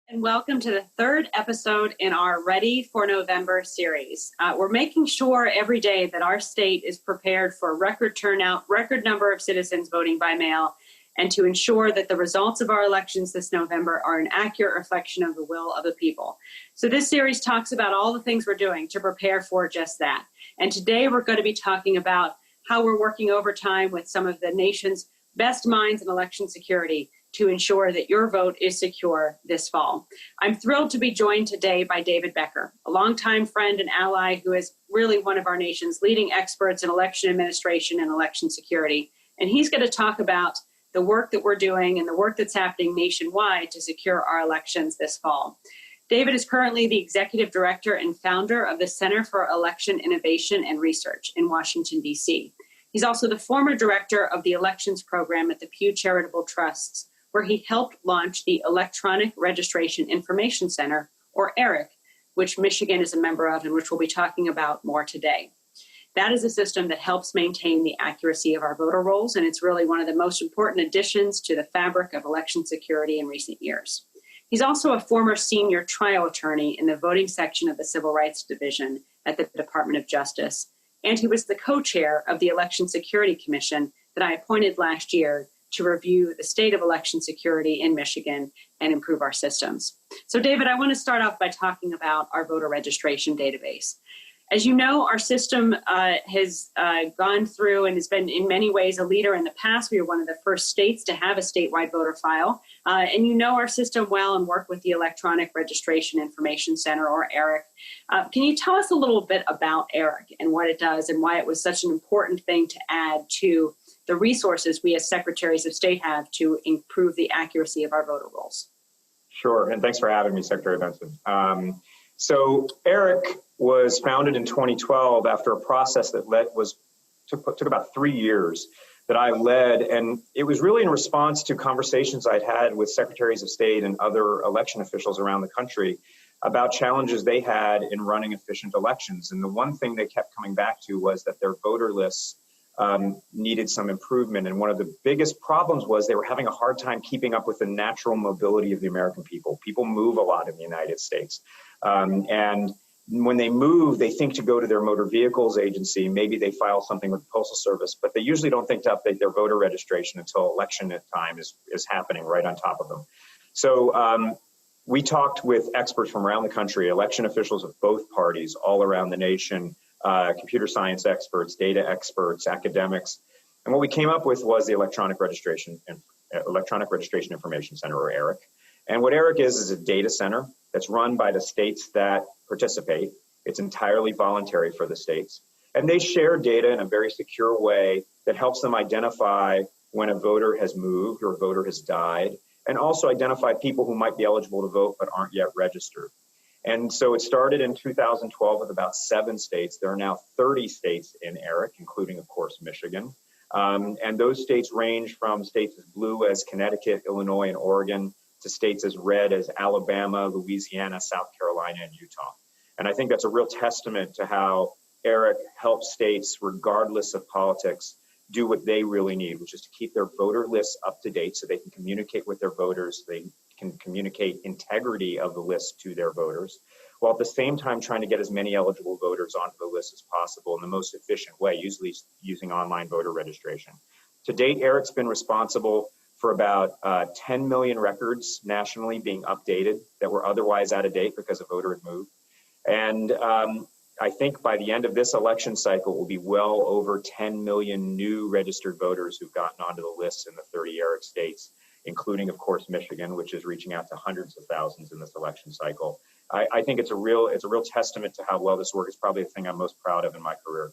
And welcome to the third episode in our Ready for November series. We're making sure every day that our state is prepared for record turnout, record number of citizens voting by mail, and to ensure that the results of our elections this November are an accurate reflection of the will of the people. So this series talks about all the things we're doing to prepare for just that. And today we're going to be talking about how we're working overtime with some of the nation's best minds in election security to ensure that your vote is secure this fall. I'm thrilled to be joined today by David Becker, a longtime friend and ally who is really one of our nation's leading experts in election administration and election security. And he's going to talk about the work that we're doing and the work that's happening nationwide to secure our elections this fall. David is currently the executive director and founder of the Center for Election Innovation and Research in Washington, D.C. He's also the former director of the elections program at the Pew Charitable Trusts, where he helped launch the Electronic Registration Information Center, or ERIC, which Michigan is a member of and which we'll be talking about more today. That is a system that helps maintain the accuracy of our voter rolls, and it's really one of the most important additions to the fabric of election security in recent years. He's also a former senior trial attorney in the voting section of the Civil Rights Division at the Department of Justice, and he was the co-chair of the Election Security Commission that I appointed last year to review the state of election security in Michigan and improve our systems. So, David, I want to start off by talking about our voter registration database. As you know, our system has gone through and has been in many ways a leader in the past. We were one of the first states to have a statewide voter file. And you know our system well and work with the Electronic Registration Information Center, or ERIC. Can you tell us a little bit about ERIC and what it does and why it was such an important thing to add to the resources we as secretaries of state have to improve the accuracy of our voter rolls? Sure, and thanks for having me, Secretary Benson. So ERIC was founded in 2012 after a process that took about 3 years that I led, and it was really in response to conversations I'd had with secretaries of state and other election officials around the country about challenges they had in running efficient elections. And the one thing they kept coming back to was that their voter lists needed some improvement. And one of the biggest problems was they were having a hard time keeping up with the natural mobility of the American people. People move a lot in the United States. And when they move, they think to go to their motor vehicles agency. Maybe they file something with the Postal Service, but they usually don't think to update their voter registration until election time is happening right on top of them. So we talked with experts from around the country, election officials of both parties all around the nation, computer science experts, data experts, academics. And what we came up with was the Electronic Registration Information Center, or ERIC. And what ERIC is a data center that's run by the states that participate. It's entirely voluntary for the states. And they share data in a very secure way that helps them identify when a voter has moved or a voter has died, and also identify people who might be eligible to vote but aren't yet registered. And so it started in 2012 with about 7 states. There are now 30 states in ERIC, including, of course, Michigan. And those states range from states as blue as Connecticut, Illinois, and Oregon to states as red as Alabama, Louisiana, South Carolina, and Utah. And I think that's a real testament to how ERIC helps states, regardless of politics, do what they really need, which is to keep their voter lists up to date so they can communicate with their voters, they can communicate integrity of the list to their voters, while at the same time trying to get as many eligible voters onto the list as possible in the most efficient way, usually using online voter registration. To date, ERIC's been responsible for about 10 million records nationally being updated that were otherwise out of date because a voter had moved. And I think by the end of this election cycle, it will be well over 10 million new registered voters who've gotten onto the lists in the 30 ERIC states, including, of course, Michigan, which is reaching out to hundreds of thousands in this election cycle. I think it's a real testament to how well this works. It's probably the thing I'm most proud of in my career.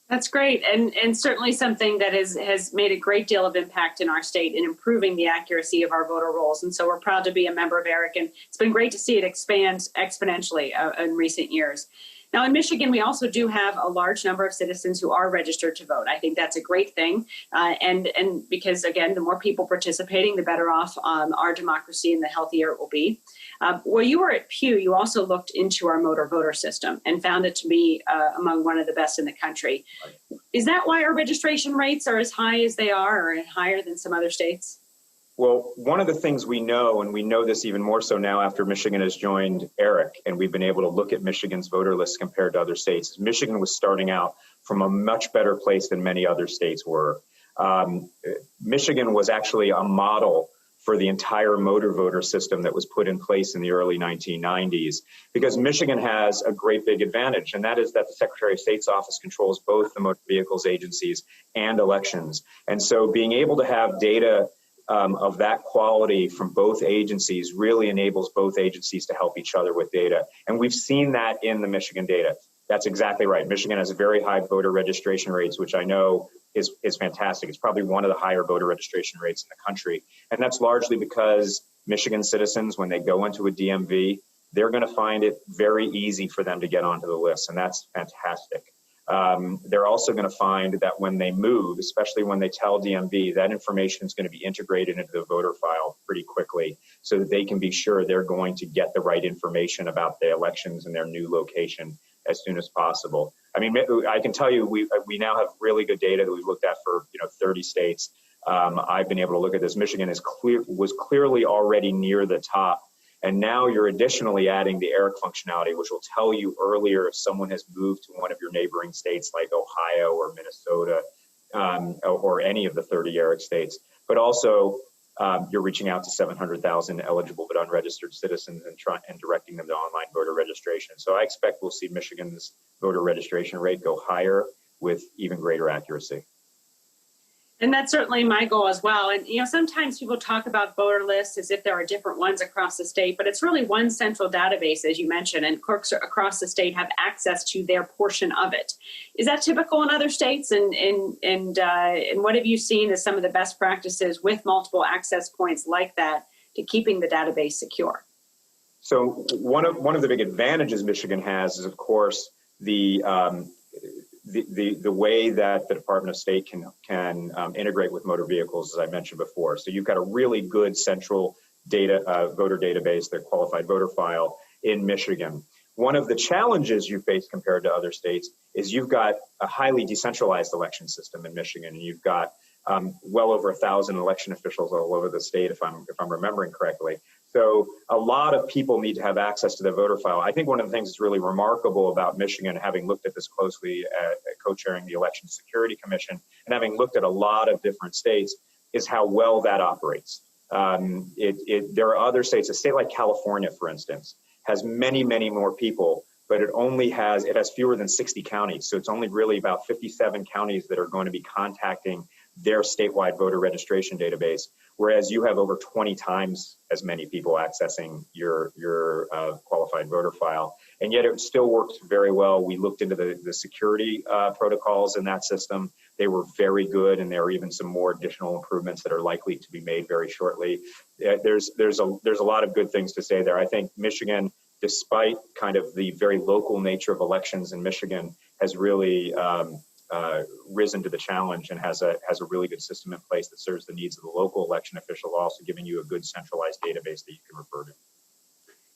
That's great, and certainly something that has made a great deal of impact in our state in improving the accuracy of our voter rolls. And so we're proud to be a member of ERIC, and it's been great to see it expand exponentially in recent years. Now, in Michigan, we also do have a large number of citizens who are registered to vote. I think that's a great thing. And because, again, the more people participating, the better off our democracy and the healthier it will be. While you were at Pew, you also looked into our motor voter system and found it to be among one of the best in the country. Is that why our registration rates are as high as they are, or higher than some other states? Well, one of the things we know, and we know this even more so now after Michigan has joined ERIC, and we've been able to look at Michigan's voter lists compared to other states, is Michigan was starting out from a much better place than many other states were. Michigan was actually a model for the entire motor voter system that was put in place in the early 1990s, because Michigan has a great big advantage, and that is that the Secretary of State's office controls both the motor vehicles agencies and elections. And so being able to have data of that quality from both agencies really enables both agencies to help each other with data. And we've seen that in the Michigan data. That's exactly right. Michigan has very high voter registration rates, which I know is fantastic. It's probably one of the higher voter registration rates in the country. And that's largely because Michigan citizens, when they go into a DMV, they're going to find it very easy for them to get onto the list. And that's fantastic. They're also going to find that when they move, especially when they tell DMV, that information is going to be integrated into the voter file pretty quickly so that they can be sure they're going to get the right information about the elections in their new location as soon as possible. I mean, I can tell you we now have really good data that we've looked at for 30 states. I've been able to look at this. Michigan was clearly already near the top. And now you're additionally adding the ERIC functionality, which will tell you earlier if someone has moved to one of your neighboring states like Ohio or Minnesota or any of the 30 ERIC states. But also, you're reaching out to 700,000 eligible but unregistered citizens and directing them to online voter registration. So I expect we'll see Michigan's voter registration rate go higher with even greater accuracy. And that's certainly my goal as well. And, sometimes people talk about voter lists as if there are different ones across the state, but it's really one central database, as you mentioned, and clerks across the state have access to their portion of it. Is that typical in other states? And what have you seen as some of the best practices with multiple access points like that to keeping the database secure? So one of the big advantages Michigan has is, of course, the way that the Department of State can integrate with motor vehicles, as I mentioned before. So you've got a really good central voter database, the qualified voter file in Michigan. One of the challenges you face compared to other states is you've got a highly decentralized election system in Michigan, and you've got well over 1,000 election officials all over the state, if I'm remembering correctly. So a lot of people need to have access to their voter file. I think one of the things that's really remarkable about Michigan, having looked at this closely at co-chairing the Election Security Commission and having looked at a lot of different states, is how well that operates. There are other states, a state like California, for instance, has many, many more people, but it has fewer than 60 counties. So it's only really about 57 counties that are going to be contacting their statewide voter registration database, whereas you have over 20 times as many people accessing your qualified voter file. And yet it still works very well. We looked into the security protocols in that system. They were very good, and there are even some more additional improvements that are likely to be made very shortly. There's a lot of good things to say there. I think Michigan, despite kind of the very local nature of elections in Michigan, has really risen to the challenge and has a really good system in place that serves the needs of the local election official, while also giving you a good centralized database that you can refer to.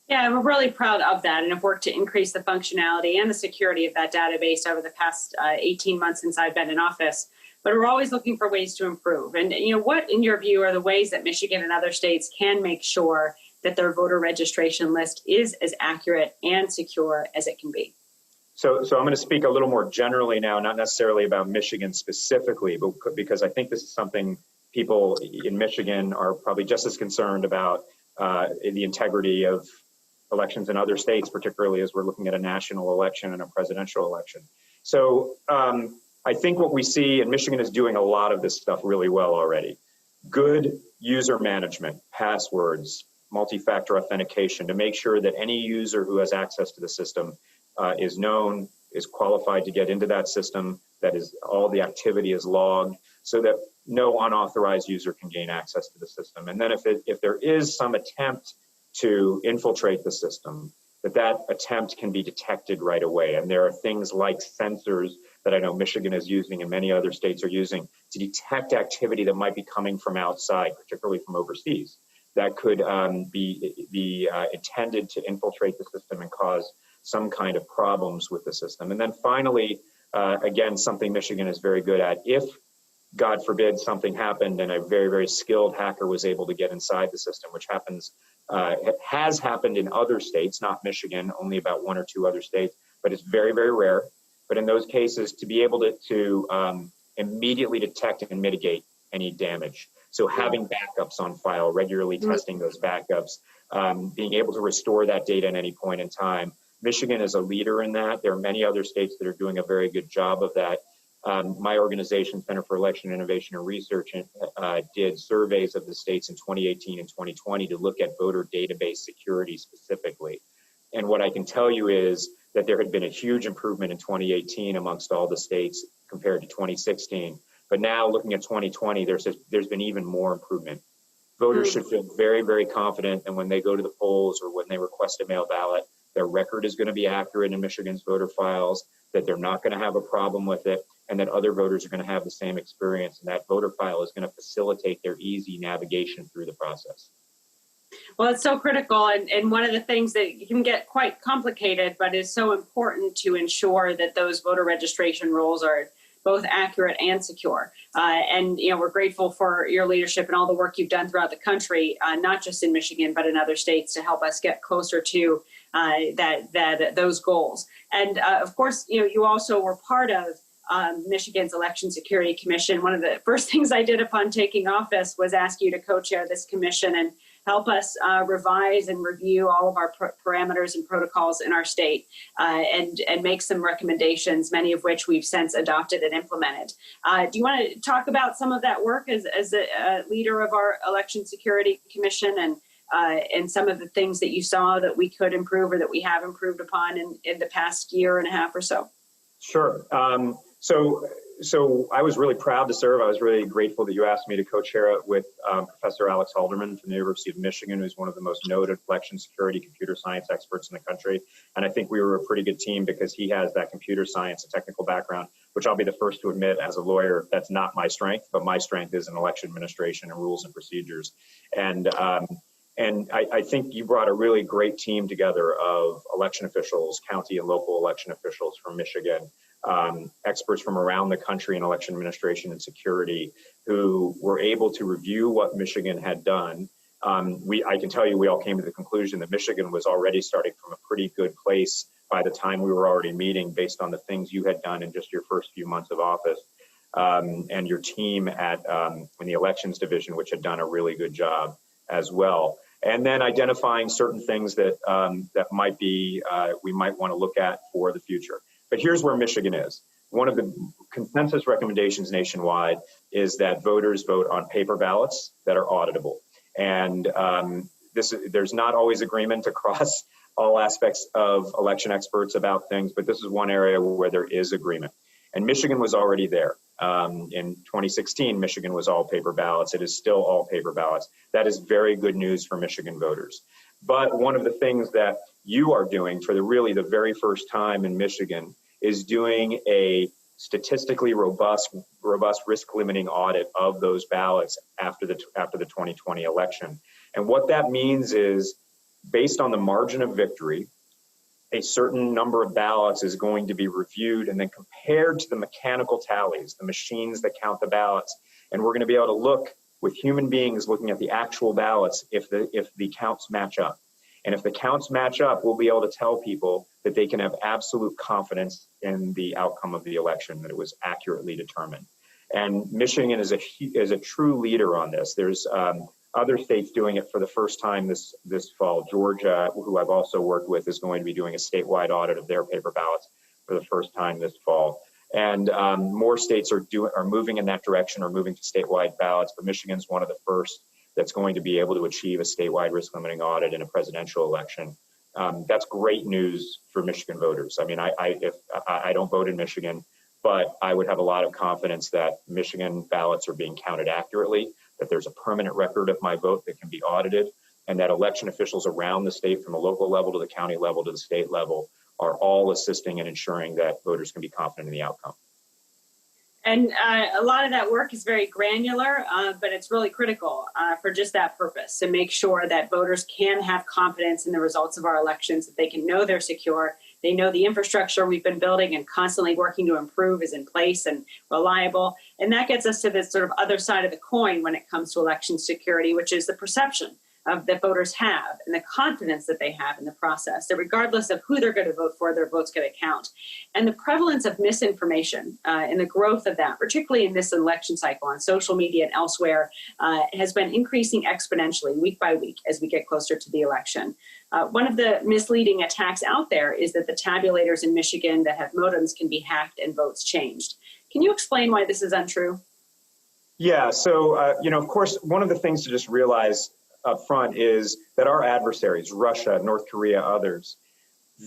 Yeah, we're really proud of that and have worked to increase the functionality and the security of that database over the past 18 months since I've been in office. But we're always looking for ways to improve. And what, in your view, are the ways that Michigan and other states can make sure that their voter registration list is as accurate and secure as it can be? So I'm going to speak a little more generally now, not necessarily about Michigan specifically, but because I think this is something people in Michigan are probably just as concerned about, the integrity of elections in other states, particularly as we're looking at a national election and a presidential election. So I think what we see, and Michigan is doing a lot of this stuff really well already. Good user management, passwords, multi-factor authentication to make sure that any user who has access to the system is known, is qualified to get into that system, that is all the activity is logged, so that no unauthorized user can gain access to the system. And then if there is some attempt to infiltrate the system, that attempt can be detected right away. And there are things like sensors that I know Michigan is using and many other states are using to detect activity that might be coming from outside, particularly from overseas, that could be intended to infiltrate the system and cause some kind of problems with the system. And then finally, again, something Michigan is very good at, if God forbid something happened and a very, very skilled hacker was able to get inside the system, which it has happened in other states, not Michigan, only about one or two other states, but it's very, very rare. But in those cases, to be able to immediately detect and mitigate any damage. So having backups on file, regularly testing those backups, being able to restore that data at any point in time. Michigan is a leader in that. There are many other states that are doing a very good job of that. My organization, Center for Election Innovation and Research, did surveys of the states in 2018 and 2020 to look at voter database security specifically. And what I can tell you is that there had been a huge improvement in 2018 amongst all the states compared to 2016. But now looking at 2020, there's been even more improvement. Voters should feel very, very confident, and when they go to the polls or when they request a mail ballot, their record is going to be accurate in Michigan's voter files, that they're not going to have a problem with it, and that other voters are going to have the same experience, and that voter file is going to facilitate their easy navigation through the process. Well, it's so critical, and one of the things that can get quite complicated, but is so important to ensure that those voter registration rolls are both accurate and secure. And we're grateful for your leadership and all the work you've done throughout the country, not just in Michigan, but in other states, to help us get closer to those goals. And of course, you also were part of Michigan's Election Security Commission. One of the first things I did upon taking office was ask you to co-chair this commission and help us revise and review all of our parameters and protocols in our state, and make some recommendations, many of which we've since adopted and implemented. Do you want to talk about some of that work as a leader of our Election Security Commission, and some of the things that you saw that we could improve or that we have improved upon in the past year and a half or so? Sure. So I was really proud to serve. I was really grateful that you asked me to co-chair it with Professor Alex Halderman from the University of Michigan, who's one of the most noted election security computer science experts in the country. And I think we were a pretty good team because he has that computer science and technical background, which I'll be the first to admit as a lawyer, that's not my strength, but my strength is in election administration and rules and procedures. And I think you brought a really great team together of election officials, county and local election officials from Michigan, experts from around the country in election administration and security, who were able to review what Michigan had done. I can tell you we all came to the conclusion that Michigan was already starting from a pretty good place by the time we were already meeting, based on the things you had done in just your first few months of office, and your team in the elections division, which had done a really good job as well. And then identifying certain things that might be we might want to look at for the future. But here's where Michigan is. One of the consensus recommendations nationwide is that voters vote on paper ballots that are auditable. And there's not always agreement across all aspects of election experts about things, but this is one area where there is agreement. And Michigan was already there. In 2016, Michigan was all paper ballots. It is still all paper ballots. That is very good news for Michigan voters. But one of the things that you are doing for the very first time in Michigan is doing a statistically robust risk limiting audit of those ballots after the 2020 election. And what that means is, based on the margin of victory, a certain number of ballots is going to be reviewed and then compared to the mechanical tallies, the machines that count the ballots. And we're going to be able to look with human beings looking at the actual ballots if the counts match up. And if the counts match up, we'll be able to tell people that they can have absolute confidence in the outcome of the election, that it was accurately determined. And Michigan is a true leader on this. There's other states doing it for the first time this fall. Georgia, who I've also worked with, is going to be doing a statewide audit of their paper ballots for the first time this fall. And more states are moving in that direction, or moving to statewide ballots. But Michigan's one of the first that's going to be able to achieve a statewide risk limiting audit in a presidential election. That's great news for Michigan voters. I mean, I don't vote in Michigan, but I would have a lot of confidence that Michigan ballots are being counted accurately, that there's a permanent record of my vote that can be audited, and that election officials around the state, from the local level to the county level to the state level, are all assisting in ensuring that voters can be confident in the outcome. And a lot of that work is very granular, but it's really critical for just that purpose, to make sure that voters can have confidence in the results of our elections, that they can know they're secure, They know the infrastructure we've been building and constantly working to improve is in place and reliable. And that gets us to this sort of other side of the coin when it comes to election security, which is the perception that voters have and the confidence that they have in the process, that regardless of who they're going to vote for, their vote's going to count. And the prevalence of misinformation and the growth of that, particularly in this election cycle on social media and elsewhere, has been increasing exponentially week by week as we get closer to the election. One of the misleading attacks out there is that the tabulators in Michigan that have modems can be hacked and votes changed. Can you explain why this is untrue? Yeah, so, of course, one of the things to just realize up front is that our adversaries, Russia, North Korea, others,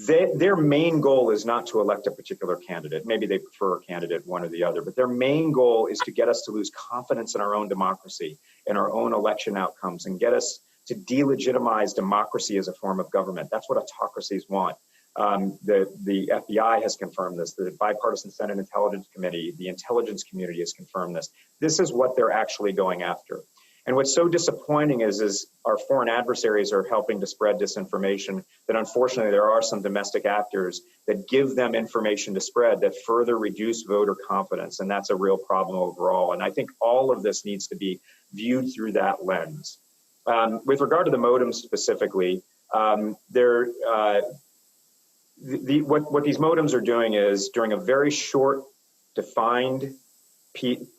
their main goal is not to elect a particular candidate. Maybe they prefer a candidate, one or the other, but their main goal is to get us to lose confidence in our own democracy and our own election outcomes and get us to delegitimize democracy as a form of government. That's what autocracies want. The FBI has confirmed this. The Bipartisan Senate Intelligence Committee, the intelligence community has confirmed this. This is what they're actually going after. And what's so disappointing is our foreign adversaries are helping to spread disinformation, that unfortunately there are some domestic actors that give them information to spread that further reduce voter confidence. And that's a real problem overall. And I think all of this needs to be viewed through that lens. With regard to the modems specifically, what these modems are doing is during a very short, defined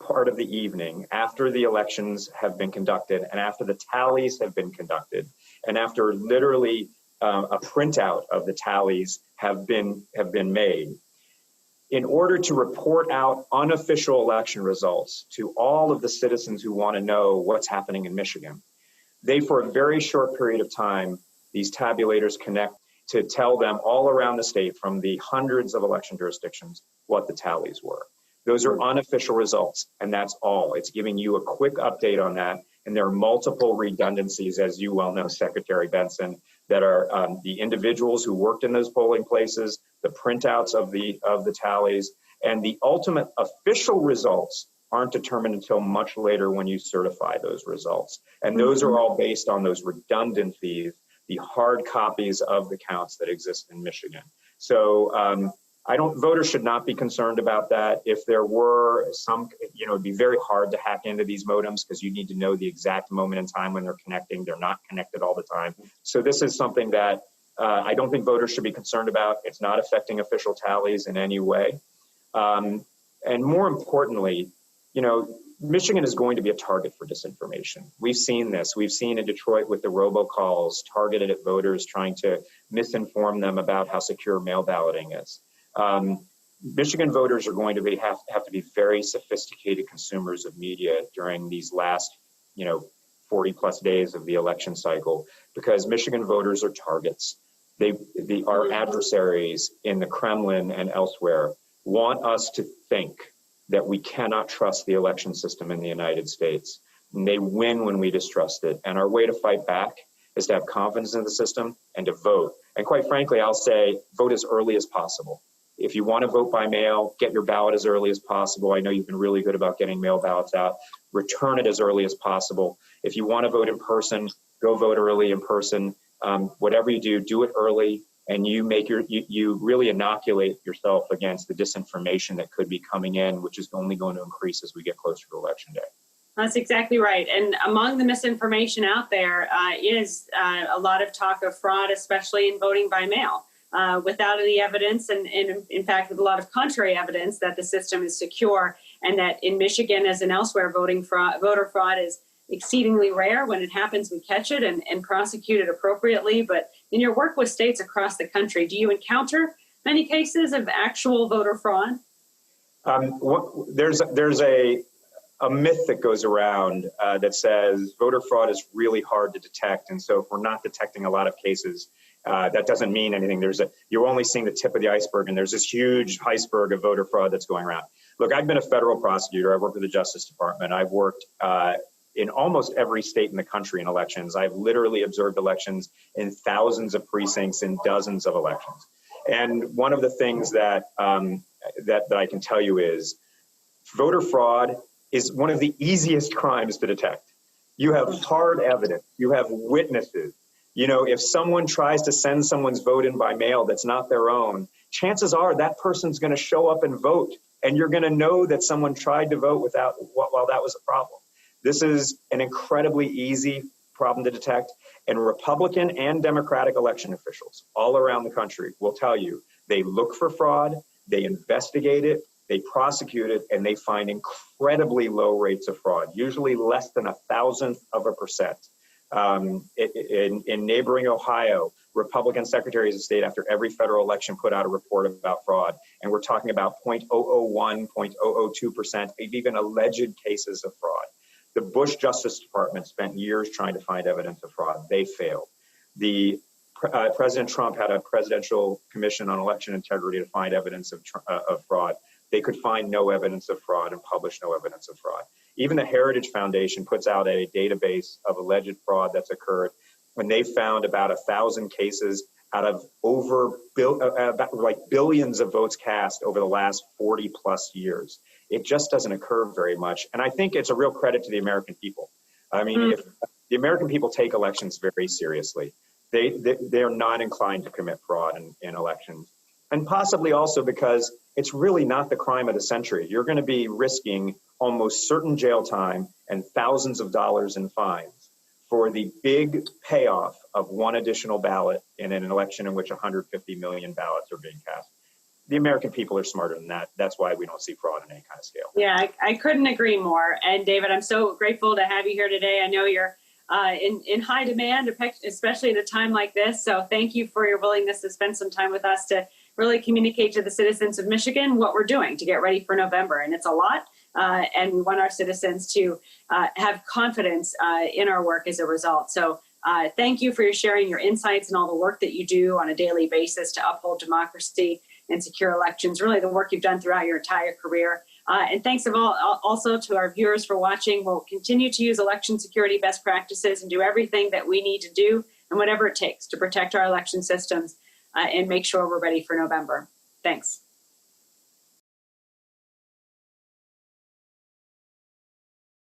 part of the evening, after the elections have been conducted and after the tallies have been conducted, and after literally a printout of the tallies have been made, in order to report out unofficial election results to all of the citizens who want to know what's happening in Michigan, they, for a very short period of time, these tabulators connect to tell them all around the state from the hundreds of election jurisdictions what the tallies were. Those are unofficial results, and that's all. It's giving you a quick update on that, and there are multiple redundancies, as you well know, Secretary Benson, that are the individuals who worked in those polling places, the printouts of the tallies, and the ultimate official results aren't determined until much later when you certify those results. And those are all based on those redundancies, the hard copies of the counts that exist in Michigan. So voters should not be concerned about that. If there were some, it'd be very hard to hack into these modems because you need to know the exact moment in time when they're connecting. They're not connected all the time. So this is something that I don't think voters should be concerned about. It's not affecting official tallies in any way. And more importantly, Michigan is going to be a target for disinformation. We've seen this. We've seen in Detroit with the robocalls targeted at voters trying to misinform them about how secure mail balloting is. Michigan voters are going to have to be very sophisticated consumers of media during these last, 40 plus days of the election cycle, because Michigan voters are targets. Our adversaries in the Kremlin and elsewhere want us to think that we cannot trust the election system in the United States. And they win when we distrust it. And our way to fight back is to have confidence in the system and to vote. And quite frankly, I'll say vote as early as possible. If you want to vote by mail, get your ballot as early as possible. I know you've been really good about getting mail ballots out. Return it as early as possible. If you want to vote in person, go vote early in person. Whatever you do it early, and you really inoculate yourself against the disinformation that could be coming in, which is only going to increase as we get closer to Election Day. That's exactly right. And among the misinformation out there is a lot of talk of fraud, especially in voting by mail. Without any evidence, and in fact, with a lot of contrary evidence that the system is secure, and that in Michigan, as in elsewhere, voter fraud is exceedingly rare. When it happens, we catch it and prosecute it appropriately. But in your work with states across the country, do you encounter many cases of actual voter fraud? There's a myth that goes around that says voter fraud is really hard to detect. And so if we're not detecting a lot of cases, that doesn't mean anything. You're only seeing the tip of the iceberg, and there's this huge iceberg of voter fraud that's going around. Look, I've been a federal prosecutor. I've worked with the Justice Department. I've worked in almost every state in the country in elections. I've literally observed elections in thousands of precincts in dozens of elections. And one of the things that I can tell you is voter fraud is one of the easiest crimes to detect. You have hard evidence. You have witnesses. You know, if someone tries to send someone's vote in by mail that's not their own, chances are that person's going to show up and vote, and you're going to know that someone tried to vote while that was a problem. This is an incredibly easy problem to detect, and Republican and Democratic election officials all around the country will tell you they look for fraud, they investigate it, they prosecute it, and they find incredibly low rates of fraud, usually less than 0.001%. In neighboring Ohio, Republican secretaries of state after every federal election put out a report about fraud. And we're talking about 0.001, 0.002% of even alleged cases of fraud. The Bush Justice Department spent years trying to find evidence of fraud. They failed. President Trump had a presidential commission on election integrity to find evidence of fraud. They could find no evidence of fraud and publish no evidence of fraud. Even the Heritage Foundation puts out a database of alleged fraud that's occurred when they found about 1,000 cases out of billions of votes cast over the last 40 plus years. It just doesn't occur very much. And I think it's a real credit to the American people. I mean, if the American people take elections very seriously, they're not inclined to commit fraud in elections. And possibly also because it's really not the crime of the century. You're going to be risking almost certain jail time and thousands of dollars in fines for the big payoff of one additional ballot in an election in which 150 million ballots are being cast. The American people are smarter than that. That's why we don't see fraud on any kind of scale. Yeah, I couldn't agree more. And David, I'm so grateful to have you here today. I know you're in high demand, especially at a time like this. So thank you for your willingness to spend some time with us to really communicate to the citizens of Michigan what we're doing to get ready for November. And it's a lot. And we want our citizens to have confidence in our work as a result. So thank you for sharing your insights and all the work that you do on a daily basis to uphold democracy and secure elections, really the work you've done throughout your entire career. And thanks also to our viewers for watching. We'll continue to use election security best practices and do everything that we need to do and whatever it takes to protect our election systems and make sure we're ready for November. Thanks.